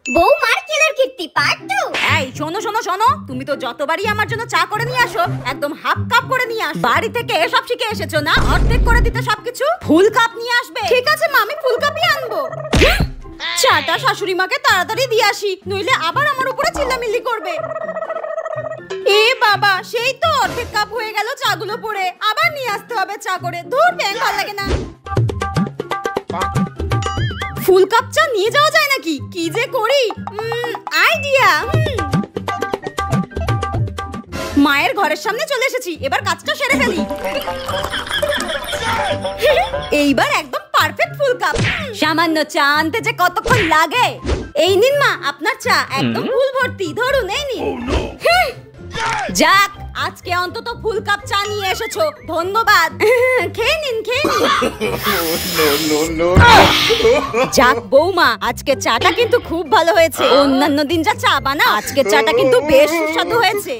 বৌমার কেলার কীর্তি পার্ট 2। এই শোনো শোনো শোনো, তুমি তো যতবারই আমার জন্য চা করে নিয়ে আসো একদম হাফ কাপ করে নিয়ে আসো। বাড়ি থেকে এসব শিখে এসেছো না, অর্ধেক করে দিতে সবকিছু। ফুল কাপ নিয়ে আসবে। ঠিক আছে মা, আমি ফুল কাপই আনবো। চাটা শাশুড়ি মাকে তাড়াতাড়ি দিয়ে আসি, নইলে আবার আমার উপরে চিল্লামিল্লি করবে। এ বাবা, সেই তো অর্ধেক কাপ হয়ে গেল চাগুলো পড়ে, আবার নিয়ে আসতে হবে চা করে। ধুর, ব্যাং ভালো লাগে না। ফুল কাপ চা নিয়ে যাওয়া যায় নাকি? কি যে করি, আইডিয়া। মায়ের ঘরের সামনে চলে এসেছি, এবার কাজটা সেরে ফেলি। এইবার একদম পারফেক্ট ফুল কাপ। সামান্য চা আনতে যে কতক্ষণ লাগে। এই নিন মা আপনার চা, একদম ফুল ভর্তি। ধরুন, এই নিন। যাক, আজকে অন্তত ফুল কাপ চা নিয়ে এসেছো, ধন্যবাদ। খেয়ে নিন, খেয়ে নিন। যাক বৌমা, আজকে চাটা কিন্তু খুব ভালো হয়েছে। অন্যান্য দিন যা চা বানা, আজকে চাটা কিন্তু বেশ সুস্বাদু হয়েছে।